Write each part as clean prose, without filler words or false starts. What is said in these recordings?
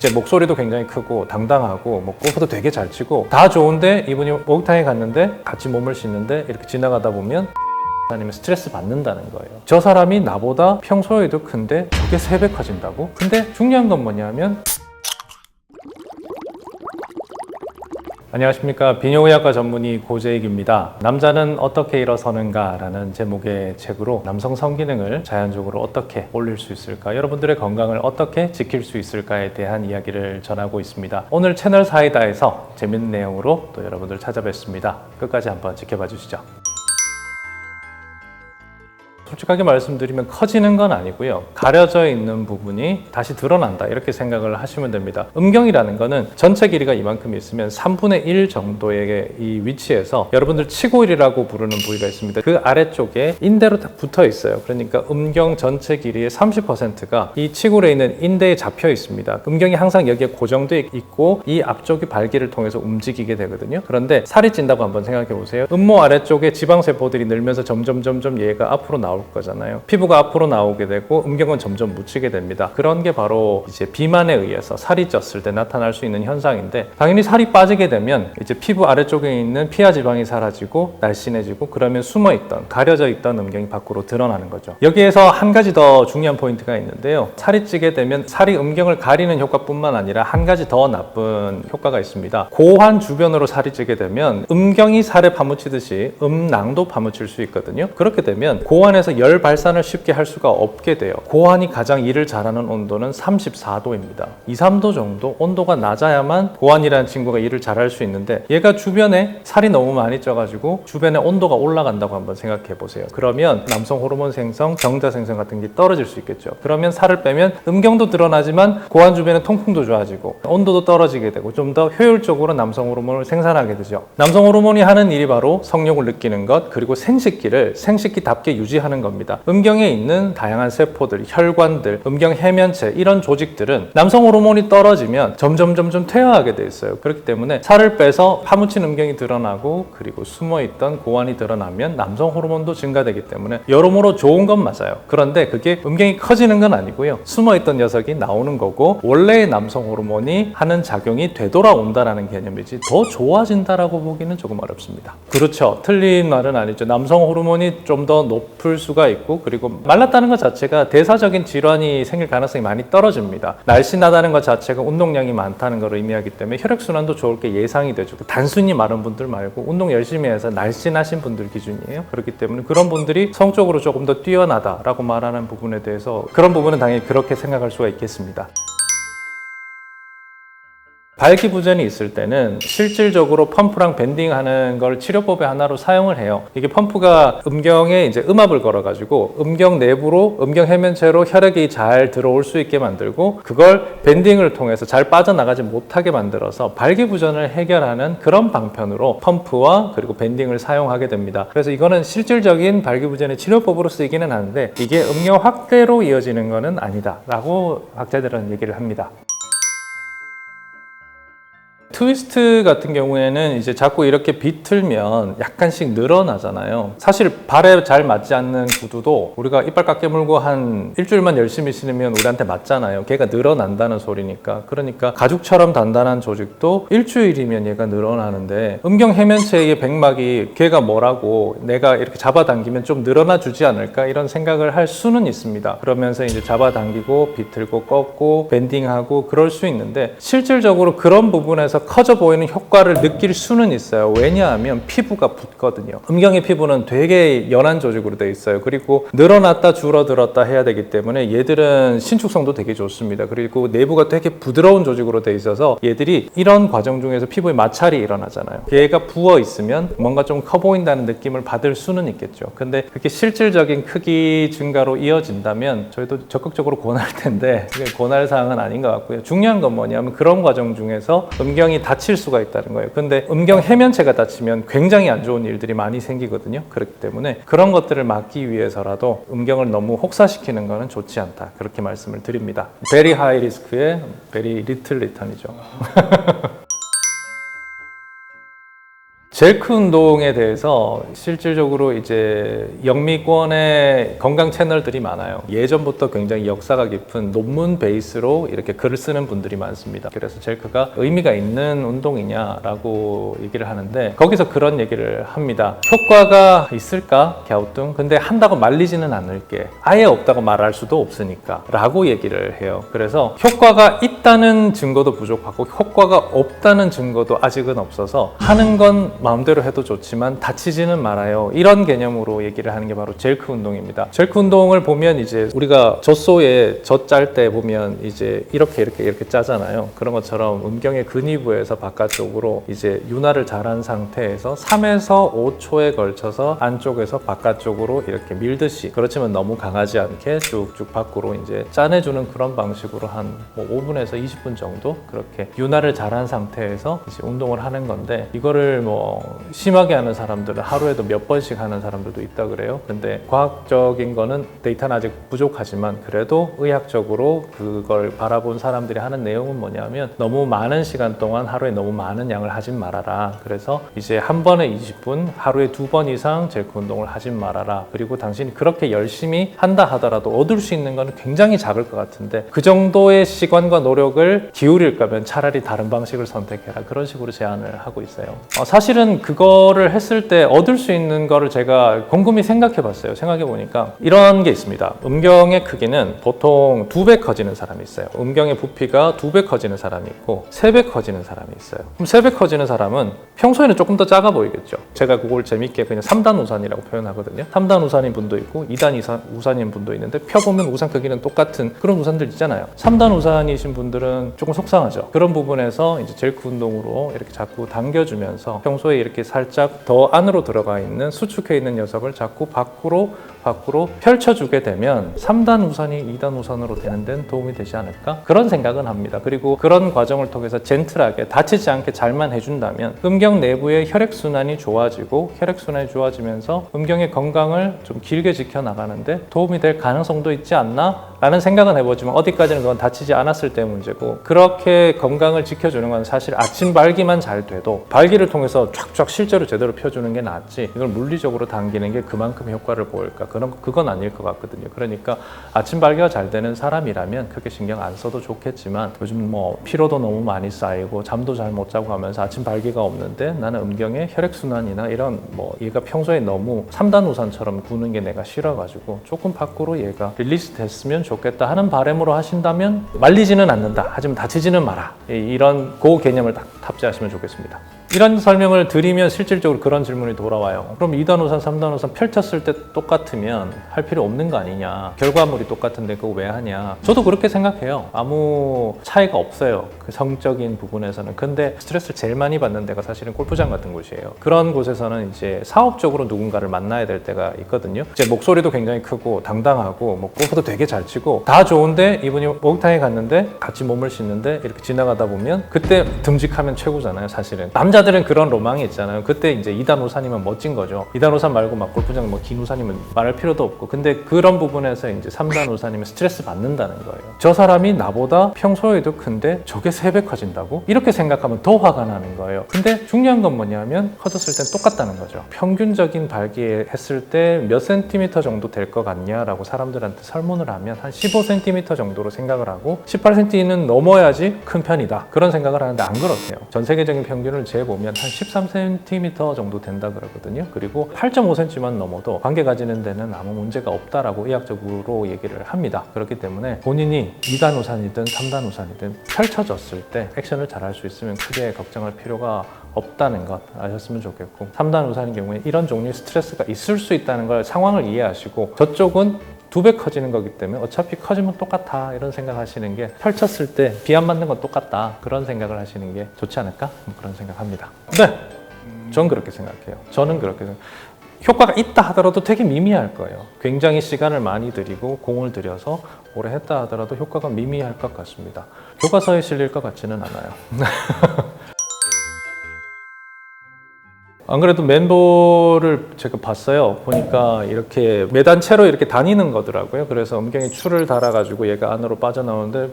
제 목소리도 굉장히 크고 당당하고 골프도 되게 잘 치고 다 좋은데 이분이 목욕탕에 갔는데 같이 몸을 씻는데 이렇게 지나가다 보면 아니면 스트레스 받는다는 거예요. 저 사람이 나보다 평소에도 큰데 저게 3배 커진다고? 근데 중요한 건 뭐냐면 안녕하십니까. 비뇨의학과 전문의 고재익입니다. 남자는 어떻게 일어서는가 라는 제목의 책으로 남성 성기능을 자연적으로 어떻게 올릴 수 있을까, 여러분들의 건강을 어떻게 지킬 수 있을까에 대한 이야기를 전하고 있습니다. 오늘 채널 사이다에서 재밌는 내용으로 또 여러분들 찾아뵙습니다. 끝까지 한번 지켜봐 주시죠. 솔직하게 말씀드리면 커지는 건 아니고요. 가려져 있는 부분이 다시 드러난다 이렇게 생각을 하시면 됩니다. 음경이라는 거는 전체 길이가 이만큼 있으면 3분의 1 정도의 이 위치에서 여러분들 치골이라고 부르는 부위가 있습니다. 그 아래쪽에 인대로 딱 붙어 있어요. 그러니까 음경 전체 길이의 30%가 이 치골에 있는 인대에 잡혀 있습니다. 음경이 항상 여기에 고정되어 있고 이 앞쪽이 발기를 통해서 움직이게 되거든요. 그런데 살이 찐다고 한번 생각해 보세요. 음모 아래쪽에 지방세포들이 늘면서 점점 얘가 앞으로 나올 거잖아요. 피부가 앞으로 나오게 되고 음경은 점점 묻히게 됩니다. 그런 게 바로 이제 비만에 의해서 살이 쪘을 때 나타날 수 있는 현상인데, 당연히 살이 빠지게 되면 이제 피부 아래쪽에 있는 피하 지방이 사라지고 날씬해지고 그러면 숨어있던 가려져 있던 음경이 밖으로 드러나는 거죠. 여기에서 한 가지 더 중요한 포인트가 있는데요. 살이 찌게 되면 살이 음경을 가리는 효과뿐만 아니라 한 가지 더 나쁜 효과가 있습니다. 고환 주변으로 살이 찌게 되면 음경이 살에 파묻히듯이 음낭도 파묻힐 수 있거든요. 그렇게 되면 고환에서 열 발산을 쉽게 할 수가 없게 돼요. 고환이 가장 일을 잘하는 온도는 34도입니다. 2, 3도 정도 온도가 낮아야만 고환이라는 친구가 일을 잘할 수 있는데, 얘가 주변에 살이 너무 많이 쪄가지고 주변에 온도가 올라간다고 한번 생각해 보세요. 그러면 남성 호르몬 생성, 정자 생성 같은 게 떨어질 수 있겠죠. 그러면 살을 빼면 음경도 드러나지만 고환 주변의 통풍도 좋아지고 온도도 떨어지게 되고 좀 더 효율적으로 남성 호르몬을 생산하게 되죠. 남성 호르몬이 하는 일이 바로 성욕을 느끼는 것, 그리고 생식기를 생식기답게 유지하는 겁니다. 음경에 있는 다양한 세포들, 혈관들, 음경 해면체 이런 조직들은 남성 호르몬이 떨어지면 점점 퇴화하게 돼 있어요. 그렇기 때문에 살을 빼서 파묻힌 음경이 드러나고 그리고 숨어있던 고환이 드러나면 남성 호르몬도 증가되기 때문에 여러모로 좋은 건 맞아요. 그런데 그게 음경이 커지는 건 아니고요. 숨어있던 녀석이 나오는 거고 원래의 남성 호르몬이 하는 작용이 되돌아온다라는 개념이지 더 좋아진다라고 보기는 조금 어렵습니다. 그렇죠. 틀린 말은 아니죠. 남성 호르몬이 좀 더 높을 수가 있고, 그리고 말랐다는 것 자체가 대사적인 질환이 생길 가능성이 많이 떨어집니다. 날씬하다는 것 자체가 운동량이 많다는 걸 의미하기 때문에 혈액순환도 좋을 게 예상이 되죠. 단순히 마른 분들 말고 운동 열심히 해서 날씬하신 분들 기준이에요. 그렇기 때문에 그런 분들이 성적으로 조금 더 뛰어나다라고 말하는 부분에 대해서 그런 부분은 당연히 그렇게 생각할 수가 있겠습니다. 발기부전이 있을 때는 실질적으로 펌프랑 밴딩하는 걸 치료법의 하나로 사용을 해요. 이게 펌프가 음경에 이제 음압을 걸어가지고 음경 내부로 음경 해면체로 혈액이 잘 들어올 수 있게 만들고, 그걸 밴딩을 통해서 잘 빠져나가지 못하게 만들어서 발기부전을 해결하는 그런 방편으로 펌프와 그리고 밴딩을 사용하게 됩니다. 그래서 이거는 실질적인 발기부전의 치료법으로 쓰이기는 하는데 이게 음경 확대로 이어지는 것은 아니다라고 학자들은 얘기를 합니다. 트위스트 같은 경우에는 이제 자꾸 이렇게 비틀면 약간씩 늘어나잖아요. 사실 발에 잘 맞지 않는 구두도 우리가 이빨 깎게 물고 한 일주일만 열심히 신으면 우리한테 맞잖아요. 걔가 늘어난다는 소리니까. 그러니까 가죽처럼 단단한 조직도 일주일이면 얘가 늘어나는데, 음경 해면체의 백막이 걔가 뭐라고 내가 이렇게 잡아당기면 좀 늘어나 주지 않을까 이런 생각을 할 수는 있습니다. 그러면서 이제 잡아당기고 비틀고 꺾고 밴딩하고 그럴 수 있는데, 실질적으로 그런 부분에서 커져 보이는 효과를 느낄 수는 있어요. 왜냐하면 피부가 붙거든요. 음경의 피부는 되게 연한 조직으로 되어 있어요. 그리고 늘어났다 줄어들었다 해야 되기 때문에 얘들은 신축성도 되게 좋습니다. 그리고 내부가 되게 부드러운 조직으로 되어 있어서 얘들이 이런 과정 중에서 피부에 마찰이 일어나잖아요. 얘가 부어 있으면 뭔가 좀 커 보인다는 느낌을 받을 수는 있겠죠. 근데 그게 실질적인 크기 증가로 이어진다면 저희도 적극적으로 권할 텐데 그게 권할 사항은 아닌 것 같고요. 중요한 건 뭐냐면 그런 과정 중에서 음경이 다칠 수가 있다는 거예요. 근데 음경 해면체가 다치면 굉장히 안 좋은 일들이 많이 생기거든요. 그렇기 때문에 그런 것들을 막기 위해서라도 음경을 너무 혹사시키는 것은 좋지 않다. 그렇게 말씀을 드립니다. Very high risk에 very little return이죠. 젤크 운동에 대해서 실질적으로 이제 영미권의 건강 채널들이 많아요. 예전부터 굉장히 역사가 깊은 논문 베이스로 이렇게 글을 쓰는 분들이 많습니다. 그래서 젤크가 의미가 있는 운동이냐라고 얘기를 하는데 거기서 그런 얘기를 합니다. 효과가 있을까? 갸우뚱. 근데 한다고 말리지는 않을게. 아예 없다고 말할 수도 없으니까 라고 얘기를 해요. 그래서 효과가 있다는 증거도 부족하고 효과가 없다는 증거도 아직은 없어서 하는 건 마음대로 해도 좋지만 다치지는 말아요. 이런 개념으로 얘기를 하는 게 바로 젤크 운동입니다. 젤크 운동을 보면 이제 우리가 젖소에 젖 짤 때 보면 이제 이렇게 짜잖아요. 그런 것처럼 음경의 근위부에서 바깥쪽으로 이제 윤활을 잘한 상태에서 3에서 5초에 걸쳐서 안쪽에서 바깥쪽으로 이렇게 밀듯이, 그렇지만 너무 강하지 않게 쭉쭉 밖으로 이제 짜내주는 그런 방식으로 한 5분에서 20분 정도 그렇게 윤활을 잘한 상태에서 이제 운동을 하는 건데, 이거를 심하게 하는 사람들은 하루에도 몇 번씩 하는 사람들도 있다 그래요. 근데 과학적인 거는 데이터는 아직 부족하지만 그래도 의학적으로 그걸 바라본 사람들이 하는 내용은 뭐냐면 너무 많은 시간 동안 하루에 너무 많은 양을 하진 말아라. 그래서 이제 한 번에 20분, 하루에 2번 이상 젤크 운동을 하진 말아라. 그리고 당신이 그렇게 열심히 한다 하더라도 얻을 수 있는 거는 굉장히 작을 것 같은데 그 정도의 시간과 노력을 기울일 거면 차라리 다른 방식을 선택해라. 그런 식으로 제안을 하고 있어요. 사실은 그거를 했을 때 얻을 수 있는 거를 제가 곰곰이 생각해 봤어요. 생각해 보니까 이런 게 있습니다. 음경의 크기는 보통 2배 커지는 사람이 있어요. 음경의 부피가 2배 커지는 사람이 있고 3배 커지는 사람이 있어요. 그럼 3배 커지는 사람은 평소에는 조금 더 작아 보이겠죠. 제가 그걸 재밌게 그냥 3단 우산이라고 표현하거든요. 3단 우산인 분도 있고 2단 우산인 분도 있는데 펴보면 우산 크기는 똑같은 그런 우산들 있잖아요. 3단 우산이신 분들은 조금 속상하죠. 그런 부분에서 이제 젤크 운동으로 이렇게 자꾸 당겨주면서 평소에 이렇게 살짝 더 안으로 들어가 있는 수축해 있는 녀석을 자꾸 밖으로 펼쳐주게 되면 3단 우산이 2단 우산으로 되는 데는 도움이 되지 않을까? 그런 생각은 합니다. 그리고 그런 과정을 통해서 젠틀하게 다치지 않게 잘만 해준다면 음경 내부의 혈액순환이 좋아지고 혈액순환이 좋아지면서 음경의 건강을 좀 길게 지켜나가는데 도움이 될 가능성도 있지 않나? 라는 생각은 해보지만 어디까지는 그건 다치지 않았을 때 문제고, 그렇게 건강을 지켜주는 건 사실 아침 발기만 잘 돼도 발기를 통해서 쫙쫙 실제로 제대로 펴주는 게 낫지 이걸 물리적으로 당기는 게 그만큼 효과를 보일까? 그건 아닐 것 같거든요. 그러니까 아침 발기가 잘 되는 사람이라면 크게 신경 안 써도 좋겠지만 요즘 피로도 너무 많이 쌓이고 잠도 잘 못 자고 하면서 아침 발기가 없는데 나는 음경의 혈액순환이나 이런 얘가 평소에 너무 3단 우산처럼 구는 게 내가 싫어가지고 조금 밖으로 얘가 릴리스 됐으면 좋겠다 하는 바람으로 하신다면 말리지는 않는다. 하지만 다치지는 마라. 이런 그 개념을 딱 탑재하시면 좋겠습니다. 이런 설명을 드리면 실질적으로 그런 질문이 돌아와요. 그럼 2단 우산, 3단 우산 펼쳤을 때 똑같으면 할 필요 없는 거 아니냐. 결과물이 똑같은데 그거 왜 하냐. 저도 그렇게 생각해요. 아무 차이가 없어요. 그 성적인 부분에서는. 근데 스트레스를 제일 많이 받는 데가 사실은 골프장 같은 곳이에요. 그런 곳에서는 이제 사업적으로 누군가를 만나야 될 때가 있거든요. 제 목소리도 굉장히 크고 당당하고 골프도 되게 잘 치고 다 좋은데 이분이 목욕탕에 갔는데 같이 몸을 씻는데 이렇게 지나가다 보면 그때 듬직하면 최고잖아요. 사실은. 남자들은 그런 로망이 있잖아요. 그때 이제 2단 우산이면 멋진 거죠. 2단 우산 말고 막 골프장 긴 우산이면 말할 필요도 없고. 근데 그런 부분에서 이제 3단 우산이면 스트레스 받는다는 거예요. 저 사람이 나보다 평소에도 큰데 저게 3배 커진다고? 이렇게 생각하면 더 화가 나는 거예요. 근데 중요한 건 뭐냐면 커졌을 땐 똑같다는 거죠. 평균적인 발기했을 때 몇 센티미터 정도 될 것 같냐라고 사람들한테 설문을 하면 한 15cm 정도로 생각을 하고 18cm는 넘어야지 큰 편이다. 그런 생각을 하는데 안 그렇대요. 전 세계적인 평균을 재보면 한 13cm 정도 된다 그러거든요. 그리고 8.5cm만 넘어도 관계 가지는 데는 아무 문제가 없다라고 의학적으로 얘기를 합니다. 그렇기 때문에 본인이 2단 우산이든 3단 우산이든 펼쳐졌을 때 액션을 잘 할 수 있으면 크게 걱정할 필요가 없다는 것 아셨으면 좋겠고, 3단 우산인 경우에 이런 종류의 스트레스가 있을 수 있다는 걸 상황을 이해하시고 저쪽은 2배 커지는 거기 때문에 어차피 커지면 똑같아 이런 생각하시는 게, 펼쳤을 때 비 안 맞는 건 똑같다 그런 생각을 하시는 게 좋지 않을까? 그런 생각합니다. 네, 전 그렇게 생각해요. 저는 그렇게 효과가 있다 하더라도 되게 미미할 거예요. 굉장히 시간을 많이 들이고 공을 들여서 오래 했다 하더라도 효과가 미미할 것 같습니다. 교과서에 실릴 것 같지는 않아요. 안 그래도 맨볼을 제가 봤어요. 보니까 이렇게 매단체로 이렇게 다니는 거더라고요. 그래서 음경에 줄을 달아가지고 얘가 안으로 빠져나오는데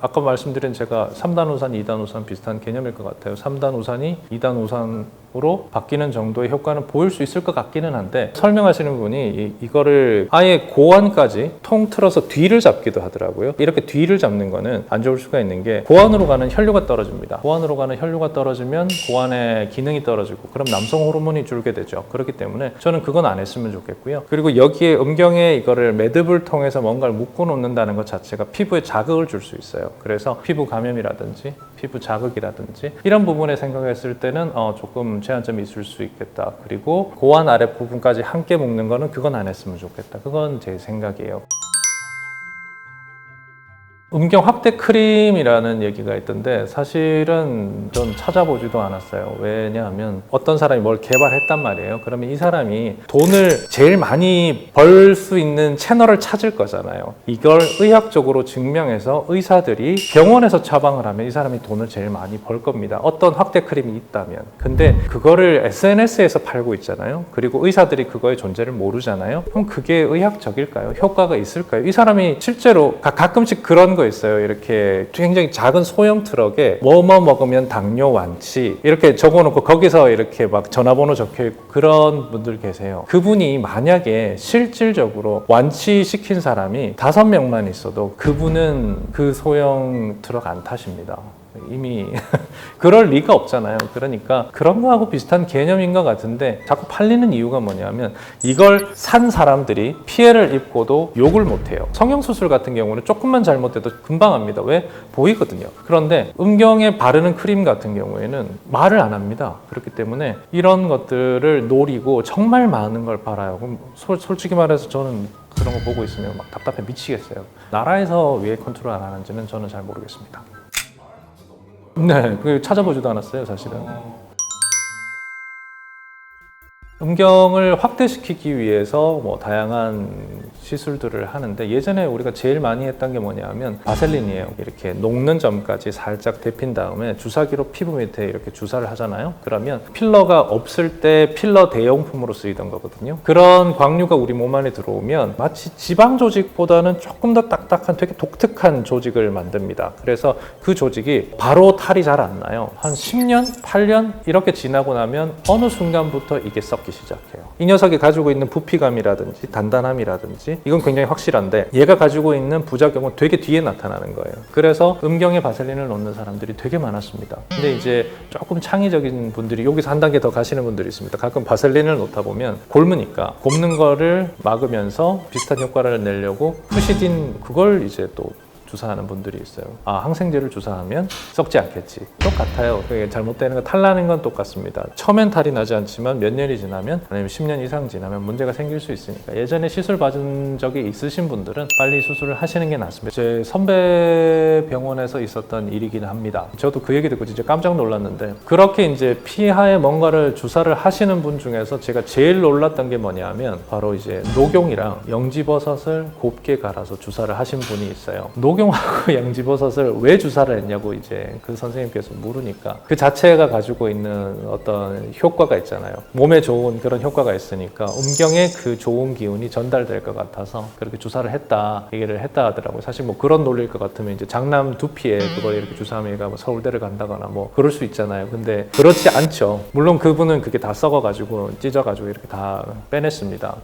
아까 말씀드린 제가 3단 우산, 2단 우산 비슷한 개념일 것 같아요. 3단 우산이 2단 우산 으로 바뀌는 정도의 효과는 보일 수 있을 것 같기는 한데, 설명하시는 분이 이거를 아예 고환까지 통틀어서 뒤를 잡기도 하더라고요. 이렇게 뒤를 잡는 거는 안 좋을 수가 있는 게, 고환으로 가는 혈류가 떨어집니다. 고환으로 가는 혈류가 떨어지면 고환의 기능이 떨어지고, 그럼 남성 호르몬이 줄게 되죠. 그렇기 때문에 저는 그건 안 했으면 좋겠고요. 그리고 여기에 음경에 이거를 매듭을 통해서 뭔가를 묶어 놓는다는 것 자체가 피부에 자극을 줄 수 있어요. 그래서 피부 감염이라든지 피부 자극이라든지 이런 부분에 생각했을 때는 조금 제한점이 있을 수 있겠다. 그리고 고환 아랫부분까지 함께 묶는 거는 그건 안 했으면 좋겠다. 그건 제 생각이에요. 음경 확대 크림이라는 얘기가 있던데, 사실은 전 찾아보지도 않았어요. 왜냐하면 어떤 사람이 뭘 개발했단 말이에요. 그러면 이 사람이 돈을 제일 많이 벌 수 있는 채널을 찾을 거잖아요. 이걸 의학적으로 증명해서 의사들이 병원에서 처방을 하면 이 사람이 돈을 제일 많이 벌 겁니다. 어떤 확대 크림이 있다면. 근데 그거를 SNS에서 팔고 있잖아요. 그리고 의사들이 그거의 존재를 모르잖아요. 그럼 그게 의학적일까요? 효과가 있을까요? 이 사람이 실제로 가끔씩 그런 거 있어요. 이렇게 굉장히 작은 소형 트럭에 뭐뭐 먹으면 당뇨 완치 이렇게 적어놓고 거기서 이렇게 막 전화번호 적혀있고 그런 분들 계세요. 그분이 만약에 실질적으로 완치시킨 사람이 5명만 있어도 그분은 그 소형 트럭 안 타십니다. 이미 그럴 리가 없잖아요. 그러니까 그런 거하고 비슷한 개념인 것 같은데, 자꾸 팔리는 이유가 뭐냐면 이걸 산 사람들이 피해를 입고도 욕을 못해요. 성형수술 같은 경우는 조금만 잘못해도 금방 합니다. 왜? 보이거든요. 그런데 음경에 바르는 크림 같은 경우에는 말을 안 합니다. 그렇기 때문에 이런 것들을 노리고 정말 많은 걸 팔아요. 그럼 솔직히 말해서 저는 그런 거 보고 있으면 막 답답해 미치겠어요. 나라에서 왜 컨트롤 안 하는지는 저는 잘 모르겠습니다. 네, 찾아보지도 않았어요, 사실은. 음경을 확대시키기 위해서 다양한 시술들을 하는데, 예전에 우리가 제일 많이 했던 게 뭐냐면 바셀린이에요. 이렇게 녹는 점까지 살짝 데핀 다음에 주사기로 피부 밑에 이렇게 주사를 하잖아요. 그러면 필러가 없을 때 필러 대용품으로 쓰이던 거거든요. 그런 광류가 우리 몸 안에 들어오면 마치 지방 조직보다는 조금 더 딱딱한 되게 독특한 조직을 만듭니다. 그래서 그 조직이 바로 탈이 잘 안 나요. 한 10년, 8년 이렇게 지나고 나면 어느 순간부터 이게 썩기 시작해요. 이 녀석이 가지고 있는 부피감이라든지 단단함이라든지 이건 굉장히 확실한데, 얘가 가지고 있는 부작용은 되게 뒤에 나타나는 거예요. 그래서 음경에 바셀린을 놓는 사람들이 되게 많았습니다. 근데 이제 조금 창의적인 분들이 여기서 한 단계 더 가시는 분들이 있습니다. 가끔 바셀린을 놓다 보면 곪으니까 곪는 거를 막으면서 비슷한 효과를 내려고 푸시딘 그걸 이제 또 주사하는 분들이 있어요. 항생제를 주사하면 썩지 않겠지. 똑같아요. 그게 잘못되는 거, 탈나는 건 똑같습니다. 처음엔 탈이 나지 않지만 몇 년이 지나면, 아니면 10년 이상 지나면 문제가 생길 수 있으니까, 예전에 시술 받은 적이 있으신 분들은 빨리 수술을 하시는 게 낫습니다. 제 선배 병원에서 있었던 일이긴 합니다. 저도 그 얘기 듣고 진짜 깜짝 놀랐는데, 그렇게 이제 피하에 뭔가를 주사를 하시는 분 중에서 제가 제일 놀랐던 게 뭐냐면 바로 이제 녹용이랑 영지버섯을 곱게 갈아서 주사를 하신 분이 있어요. 녹용하고 양지버섯을 왜 주사를 했냐고 이제 그 선생님께서 물으니까, 그 자체가 가지고 있는 어떤 효과가 있잖아요. 몸에 좋은 그런 효과가 있으니까 음경에 그 좋은 기운이 전달될 것 같아서 그렇게 주사를 했다 얘기를 했다 하더라고요. 사실 그런 논리일 것 같으면 이제 장남 두피에 그걸 이렇게 주사하면 얘가 서울대를 간다거나 그럴 수 있잖아요. 근데 그렇지 않죠. 물론 그분은 그게 다 썩어가지고 찢어가지고 이렇게 다 빼냈습니다.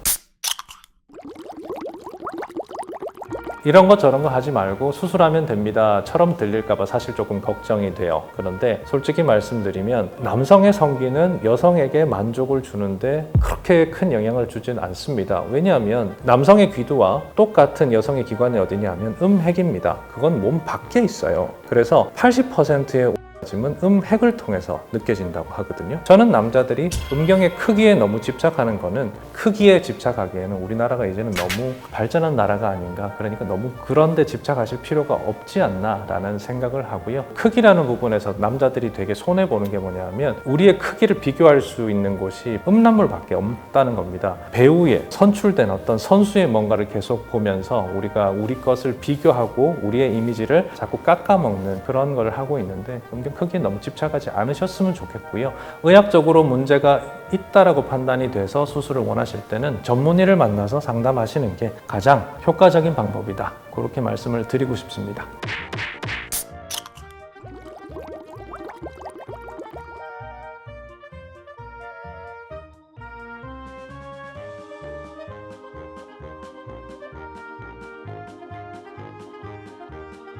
이런 거 저런 거 하지 말고 수술하면 됩니다처럼 들릴까봐 사실 조금 걱정이 돼요. 그런데 솔직히 말씀드리면 남성의 성기는 여성에게 만족을 주는데 그렇게 큰 영향을 주진 않습니다. 왜냐하면 남성의 귀두와 똑같은 여성의 기관이 어디냐면 음핵입니다. 그건 몸 밖에 있어요. 그래서 80%의 지금은 음핵을 통해서 느껴진다고 하거든요. 저는 남자들이 음경의 크기에 너무 집착하는 거는, 크기에 집착하기에는 우리나라가 이제는 너무 발전한 나라가 아닌가, 그러니까 너무 그런 데 집착하실 필요가 없지 않나 라는 생각을 하고요. 크기라는 부분에서 남자들이 되게 손해보는 게 뭐냐면, 우리의 크기를 비교할 수 있는 곳이 음란물밖에 없다는 겁니다. 배우의 선출된 어떤 선수의 뭔가를 계속 보면서 우리가 우리 것을 비교하고 우리의 이미지를 자꾸 깎아먹는 그런 걸 하고 있는데, 음경 크기에 너무 집착하지 않으셨으면 좋겠고요. 의학적으로 문제가 있다라고 판단이 돼서 수술을 원하실 때는 전문의를 만나서 상담하시는 게 가장 효과적인 방법이다. 그렇게 말씀을 드리고 싶습니다.